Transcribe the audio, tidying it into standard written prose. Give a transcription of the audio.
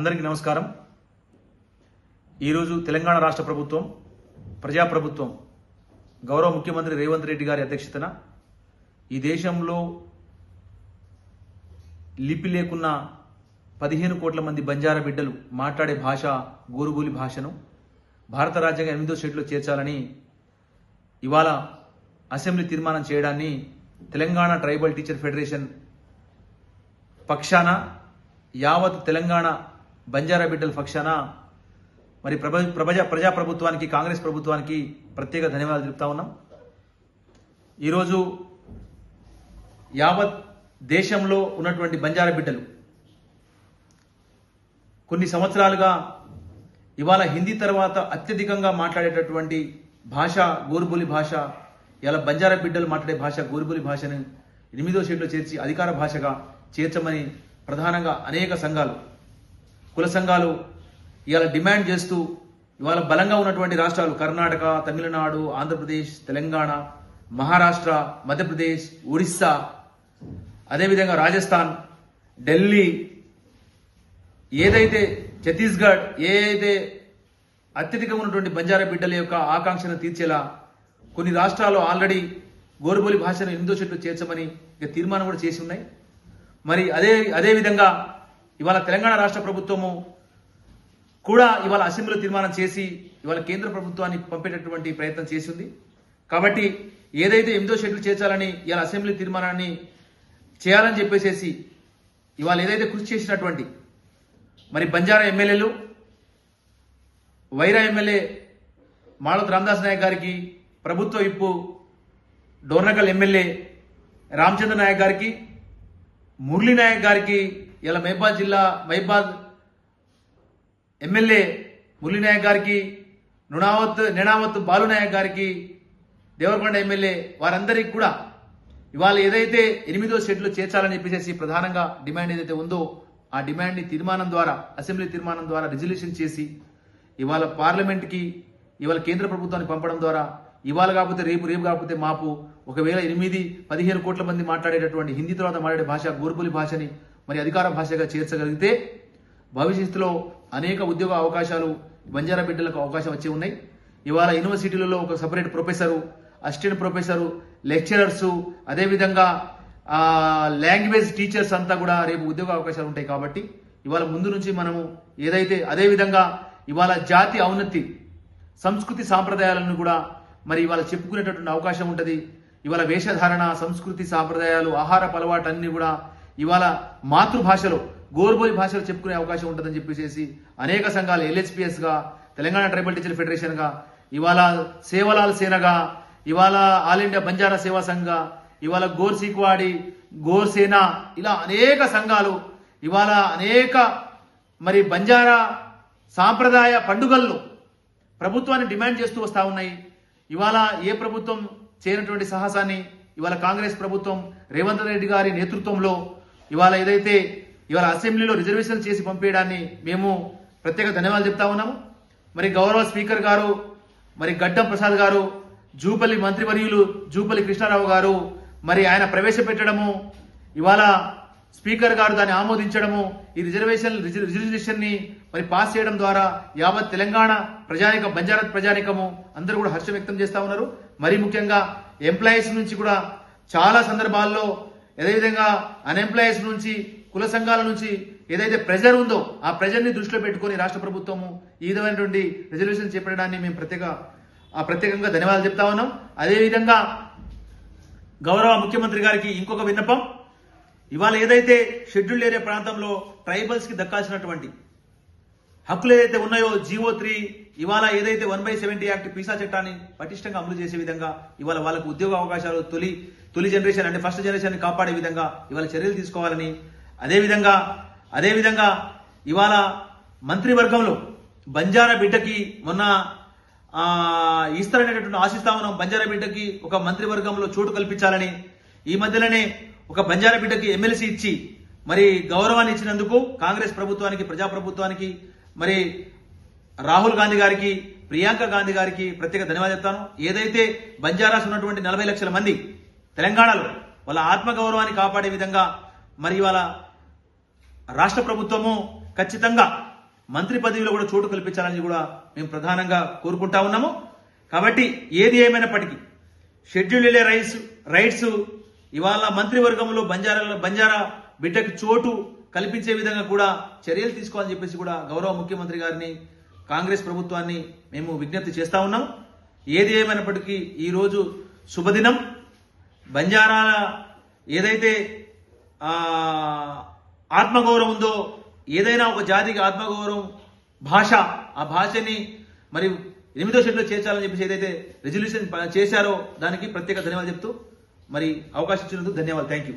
అందరికీ నమస్కారం। ఈరోజు తెలంగాణ రాష్ట్ర ప్రభుత్వం ప్రజాప్రభుత్వం గౌరవ ముఖ్యమంత్రి రేవంత్ రెడ్డి గారి అధ్యక్షతన ఈ దేశంలో లిపి లేకున్న 15 కోట్ల మంది బంజారా బిడ్డలు మాట్లాడే భాష గోరుబోలి భాషను భారత రాజ్యాంగ 8వ షెడ్యూల్లో చేర్చాలని ఇవాళ అసెంబ్లీ తీర్మానం చేయడాన్ని తెలంగాణ ట్రైబల్ టీచర్ ఫెడరేషన్ పక్షాన యావత్ తెలంగాణ బంజారా బిడ్డల పక్షాన మరి ప్రజాప్రభుత్వానికి కాంగ్రెస్ ప్రభుత్వానికి ప్రత్యేక ధన్యవాదాలు తెలుపుతా ఉన్నాం। ఈరోజు యావత్ దేశంలో ఉన్నటువంటి బంజారా బిడ్డలు కొన్ని సంవత్సరాలుగా ఇవాళ హిందీ తర్వాత అత్యధికంగా మాట్లాడేటటువంటి భాష గోరుబోలి భాష, ఇలా బంజారా బిడ్డలు మాట్లాడే భాష గోరుబోలి భాషను 8వ షెడ్యూల్లో చేర్చి అధికార భాషగా చేర్చమని ప్రధానంగా అనేక సంఘాలు కుల సంఘాలు ఇవాళ డిమాండ్ చేస్తూ ఇవాళ బలంగా ఉన్నటువంటి రాష్ట్రాలు కర్ణాటక, తమిళనాడు, ఆంధ్రప్రదేశ్, తెలంగాణ, మహారాష్ట్ర, మధ్యప్రదేశ్, ఒడిస్సా, అదేవిధంగా రాజస్థాన్, ఢిల్లీ, ఏదైతే ఛత్తీస్గఢ్ ఏదైతే అత్యధికంగా ఉన్నటువంటి బంజారా బిడ్డల యొక్క ఆకాంక్షను తీర్చేలా కొన్ని రాష్ట్రాలు ఆల్రెడీ గోరుబోలి భాషను 8వ షెడ్యూల్లో చేర్చమని ఇక తీర్మానం కూడా చేసి ఉన్నాయి। మరి అదే విధంగా ఇవాళ తెలంగాణ రాష్ట్ర ప్రభుత్వము కూడా ఇవాళ అసెంబ్లీలో తీర్మానం చేసి ఇవాళ కేంద్ర ప్రభుత్వాన్ని పంపేటటువంటి ప్రయత్నం చేసింది। కాబట్టి ఏదైతే 8వ షెడ్యూల్ చేర్చాలని ఇవాళ అసెంబ్లీ తీర్మానాన్ని చేయాలని చెప్పేసి ఇవాళ ఏదైతే కృషి చేసినటువంటి మరి బంజారా ఎమ్మెల్యేలు, వైరా ఎమ్మెల్యే మాళవతి రామదాస్ నాయక్ గారికి, ప్రభుత్వ విప్పు డోర్నకల్ ఎమ్మెల్యే రామచంద్ర నాయక్ గారికి, మురళీ నాయక్ గారికి, ఇలా మహబాద్ జిల్లా మహబాద్ ఎమ్మెల్యే మురళీ నాయక్ గారికి, నేనావత్ బాలు నాయక్ గారికి, దేవరకొండ ఎమ్మెల్యే వారందరికీ కూడా ఇవాళ ఏదైతే 8వ షెడ్యూల్లో చేర్చాలని చెప్పేసి ప్రధానంగా డిమాండ్ ఏదైతే ఉందో ఆ డిమాండ్ని తీర్మానం ద్వారా అసెంబ్లీ తీర్మానం ద్వారా రిజల్యూషన్ చేసి ఇవాళ పార్లమెంట్కి ఇవాళ కేంద్ర ప్రభుత్వానికి పంపడం ద్వారా ఇవాళ కాకపోతే రేపు కాకపోతే మాపు ఒకవేళ 8-15 కోట్ల మంది మాట్లాడేటటువంటి హిందీ తర్వాత మాట్లాడే భాష గోరుబోలి భాషని మరి అధికార భాషగా చేర్చగలిగితే భవిష్యత్తులో అనేక ఉద్యోగ అవకాశాలు బంజారా బిడ్డలకు అవకాశం వచ్చి ఉన్నాయి। ఇవాళ యూనివర్సిటీలలో ఒక separate professor, assistant professor, lecturers, అదేవిధంగా లాంగ్వేజ్ టీచర్స్ అంతా కూడా రేపు ఉద్యోగ అవకాశాలు ఉంటాయి। కాబట్టి ఇవాళ ముందు నుంచి మనము ఏదైతే అదేవిధంగా ఇవాళ జాతి ఔన్నతి సంస్కృతి సాంప్రదాయాలను కూడా మరి ఇవాళ చెప్పుకునేటటువంటి అవకాశం ఉంటుంది। ఇవాళ వేషధారణ, సంస్కృతి సాంప్రదాయాలు, ఆహారపు అలవాటు అన్ని కూడా ఇవాళ మాతృభాషలో గోరుబోలి భాషలో చెప్పుకునే అవకాశం ఉంటుందని చెప్పేసి అనేక సంఘాలు LHPS గా, తెలంగాణ ట్రైబల్ టీచర్ ఫెడరేషన్ గా, ఇవాళ సేవలాల్ సేనగా, ఇవాళ ఆల్ ఇండియా బంజారా సేవా సంఘ, ఇవాళ గోర్ సీక్వాడి, గోర్ సేన, ఇలా అనేక సంఘాలు ఇవాళ అనేక మరి బంజారా సాంప్రదాయ పండుగల్లో ప్రభుత్వాన్ని డిమాండ్ చేస్తూ వస్తా ఉన్నాయి। ఇవాళ ఏ ప్రభుత్వం చేయనటువంటి సాహసాన్ని ఇవాళ కాంగ్రెస్ ప్రభుత్వం రేవంత్ రెడ్డి గారి నేతృత్వంలో ఇవాళ ఏదైతే ఇవాళ అసెంబ్లీలో రిజర్వేషన్ చేసి పంపేయడాన్ని మేము ప్రత్యేక ధన్యవాదాలు చెప్తా ఉన్నాము। మరి గౌరవ స్పీకర్ గారు మరి గడ్డం ప్రసాద్ గారు, జూపల్లి మంత్రివర్యులు జూపల్లి కృష్ణారావు గారు మరి ఆయన ప్రవేశపెట్టడము, ఇవాళ స్పీకర్ గారు దాన్ని ఆమోదించడము, ఈ రిజర్వేషన్ ని మరి పాస్ చేయడం ద్వారా యావత్ తెలంగాణ ప్రజానికం బంజారా ప్రజానికము అందరూ కూడా హర్షం వ్యక్తం చేస్తా ఉన్నారు। మరి ముఖ్యంగా ఎంప్లాయీస్ నుంచి కూడా చాలా సందర్భాల్లో అదేవిధంగా అన్ఎంప్లాయీస్ నుంచి కుల సంఘాల నుంచి ఏదైతే ప్రెజర్ ఉందో ఆ ప్రెజర్ ని దృష్టిలో పెట్టుకుని రాష్ట్ర ప్రభుత్వము ఈ విధమైనటువంటి రిజర్వేషన్ చేపట్టడాన్ని మేము ప్రత్యేకంగా ధన్యవాదాలు చెప్తా ఉన్నాం। అదేవిధంగా గౌరవ ముఖ్యమంత్రి గారికి ఇంకొక విన్నపం, ఇవాళ ఏదైతే షెడ్యూల్డ్ ఏరియా ప్రాంతంలో ట్రైబల్స్ కి దక్కాల్సినటువంటి హక్కులు ఏదైతే ఉన్నాయో GO3 ఇవాళ ఏదైతే 1/70 యాక్ట్ పీసా చట్టాన్ని పటిష్టంగా అమలు చేసే విధంగా ఇవాళ వాళ్ళకు ఉద్యోగ అవకాశాలు తొలి జనరేషన్ అంటే ఫస్ట్ జనరేషన్ కాపాడే విధంగా ఇవాళ చర్యలు తీసుకోవాలని, అదేవిధంగా ఇవాళ మంత్రివర్గంలో బంజారా బిడ్డకి మొన్న ఇస్తారనేటటువంటి ఆశిస్తా ఉన్నాం। బంజారా బిడ్డకి ఒక మంత్రివర్గంలో చోటు కల్పించాలని, ఈ మధ్యలోనే ఒక బంజారా బిడ్డకి ఎమ్మెల్సీ ఇచ్చి మరి గౌరవాన్ని ఇచ్చినందుకు కాంగ్రెస్ ప్రభుత్వానికి ప్రజాప్రభుత్వానికి మరి రాహుల్ గాంధీ గారికి, ప్రియాంక గాంధీ గారికి ప్రత్యేక ధన్యవాదాలు చెప్తాను। ఏదైతే బంజారాస్ ఉన్నటువంటి 40 లక్షల మంది తెలంగాణలో వాళ్ళ ఆత్మగౌరవాన్ని కాపాడే విధంగా మరి ఇవాళ రాష్ట్ర ప్రభుత్వము ఖచ్చితంగా మంత్రి పదవిలో కూడా చోటు కల్పించాలని కూడా మేము ప్రధానంగా కోరుకుంటా ఉన్నాము. కాబట్టి ఏది ఏమైనప్పటికీ షెడ్యూల్డ్ రైట్స్ ఇవాళ మంత్రివర్గంలో బంజారా బిడ్డకు చోటు కల్పించే విధంగా కూడా చర్యలు తీసుకోవాలని చెప్పేసి కూడా గౌరవ ముఖ్యమంత్రి గారిని, కాంగ్రెస్ ప్రభుత్వాన్ని మేము విజ్ఞప్తి చేస్తా ఉన్నాం. ఏది ఏమైనప్పటికీ ఈరోజు శుభదినం. బంజారాల ఏదైతే ఆత్మగౌరవం ఉందో, ఏదైనా ఒక జాతికి ఆత్మగౌరవం భాష, ఆ భాషని మరి 8వ షెడ్యూల్లో చేర్చాలని చెప్పేసి ఏదైతే రెజల్యూషన్ చేశారో దానికి ప్రత్యేక ధన్యవాదాలు చెప్తూ మరి అవకాశం ఇచ్చినందుకు ధన్యవాదాలు. Thank you.